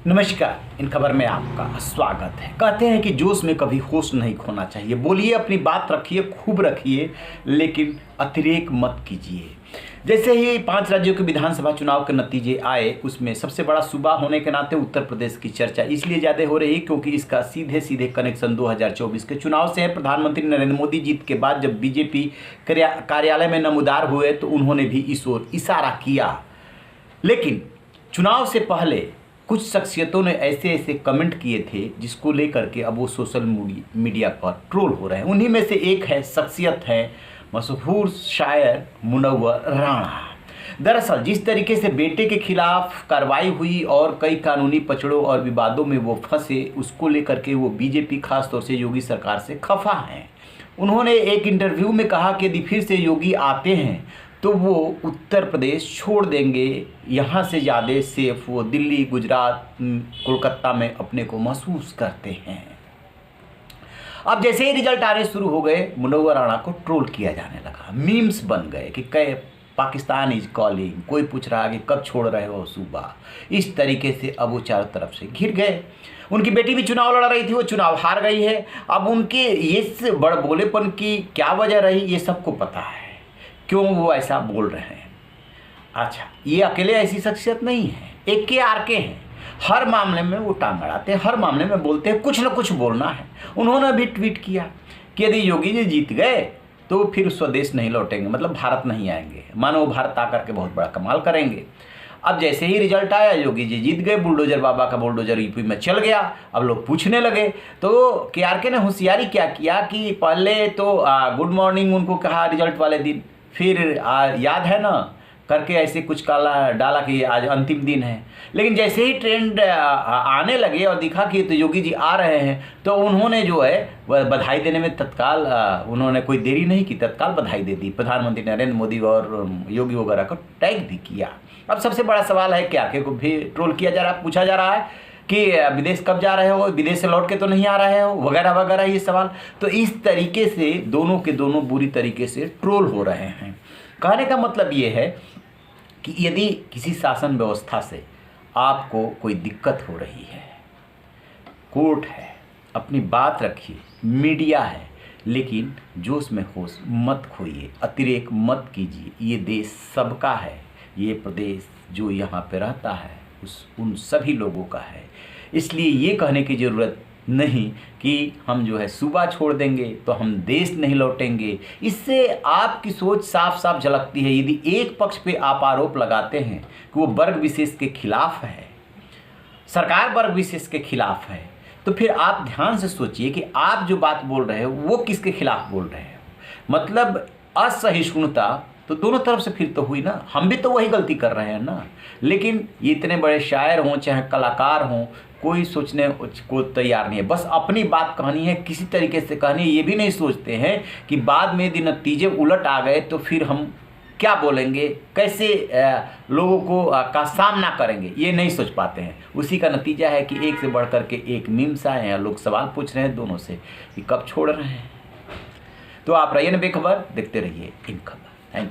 नमस्कार। इन खबर में आपका स्वागत है। कहते हैं कि जोश में कभी होश नहीं खोना चाहिए। बोलिए, अपनी बात रखिए, खूब रखिए, लेकिन अतिरेक मत कीजिए। जैसे ही 5 राज्यों के विधानसभा चुनाव के नतीजे आए, उसमें सबसे बड़ा सूबा होने के नाते उत्तर प्रदेश की चर्चा इसलिए ज़्यादा हो रही है क्योंकि इसका सीधे सीधे कनेक्शन 2024 के चुनाव से है। प्रधानमंत्री नरेंद्र मोदी जीत के बाद जब बीजेपी कार्यालय में नमूदार हुए तो उन्होंने भी इस ओर इशारा किया। लेकिन चुनाव से पहले कुछ शख्सियतों ने ऐसे ऐसे कमेंट किए थे जिसको लेकर के अब वो सोशल मीडिया पर ट्रोल हो रहे हैं। उन्हीं में से एक शख्सियत है मशहूर शायर मुनव्वर राणा। दरअसल जिस तरीके से बेटे के खिलाफ कार्रवाई हुई और कई कानूनी पचड़ों और विवादों में वो फंसे, उसको लेकर के वो बीजेपी खासतौर से योगी सरकार से खफा हैं। उन्होंने एक इंटरव्यू में कहा कि यदि फिर से योगी आते हैं तो वो उत्तर प्रदेश छोड़ देंगे। यहाँ से ज़्यादा सेफ वो दिल्ली, गुजरात, कोलकाता में अपने को महसूस करते हैं। अब जैसे ही रिजल्ट आने शुरू हो गए, मुनव्वर राणा को ट्रोल किया जाने लगा। मीम्स बन गए कि कई पाकिस्तान इज कॉलिंग, कोई पूछ रहा कि कब छोड़ रहे हो सूबा। इस तरीके से अब वो चारों तरफ से घिर गए। उनकी बेटी भी चुनाव लड़ रही थी, वो चुनाव हार गई है। अब उनके इस बड़बोलेपन की क्या वजह रही, ये सबको पता है क्यों वो ऐसा बोल रहे हैं। अच्छा, ये अकेले ऐसी शख्सियत नहीं है, एक के आर के हैं। हर मामले में वो टांग अड़ाते हैं, हर मामले में बोलते हैं कुछ ना कुछ बोलना है। उन्होंने भी ट्वीट किया कि यदि योगी जी जीत गए तो फिर स्वदेश नहीं लौटेंगे, मतलब भारत नहीं आएंगे, मानो भारत आकर के बहुत बड़ा कमाल करेंगे। अब जैसे ही रिजल्ट आया, योगी जी जीत गए, बुलडोजर बाबा का बुलडोजर यूपी में चल गया। अब लोग पूछने लगे तो के ने होशियारी क्या किया कि पहले तो गुड मॉर्निंग उनको कहा रिजल्ट वाले दिन, फिर याद है ना करके ऐसे कुछ काला डाला कि आज अंतिम दिन है। लेकिन जैसे ही ट्रेंड आने लगे और दिखा कि तो योगी जी आ रहे हैं तो उन्होंने जो है वह बधाई देने में तत्काल उन्होंने कोई देरी नहीं की, तत्काल बधाई दे दी। प्रधानमंत्री नरेंद्र मोदी और योगी वगैरह को टैग भी किया। अब सबसे बड़ा सवाल है के को भी ट्रोल किया जा रहा है, पूछा जा रहा है कि विदेश कब जा रहे हो, विदेश से लौट के तो नहीं आ रहे हो, वगैरह वगैरह ये सवाल। तो इस तरीके से दोनों के दोनों बुरी तरीके से ट्रोल हो रहे हैं। कहने का मतलब ये है कि यदि किसी शासन व्यवस्था से आपको कोई दिक्कत हो रही है, कोर्ट है, अपनी बात रखिए, मीडिया है, लेकिन जोश में होश मत खोइए, अतिरेक मत कीजिए। ये देश सबका है, ये प्रदेश जो यहाँ पे रहता है उन सभी लोगों का है। इसलिए ये कहने की ज़रूरत नहीं कि हम जो है सूबा छोड़ देंगे तो हम देश नहीं लौटेंगे। इससे आपकी सोच साफ साफ झलकती है। यदि एक पक्ष पे आप आरोप लगाते हैं कि वो वर्ग विशेष के खिलाफ है, सरकार वर्ग विशेष के खिलाफ है, तो फिर आप ध्यान से सोचिए कि आप जो बात बोल रहे हो वो किसके खिलाफ बोल रहे हो। मतलब असहिष्णुता तो दोनों तरफ से फिर तो हुई ना। हम भी तो वही गलती कर रहे हैं ना। लेकिन ये इतने बड़े शायर हों चाहे कलाकार हों, कोई सोचने को तैयार नहीं है। बस अपनी बात कहनी है, किसी तरीके से कहनी है। ये भी नहीं सोचते हैं कि बाद में यदि नतीजे उलट आ गए तो फिर हम क्या बोलेंगे, कैसे लोगों को का सामना करेंगे, ये नहीं सोच पाते हैं। उसी का नतीजा है कि एक से बढ़ कर के एक मीम्स आए हैं, लोग सवाल पूछ रहे हैं दोनों से कि कब छोड़ रहे हैं। तो आप रहिए ना बेखबर, देखते रहिए इन खबर।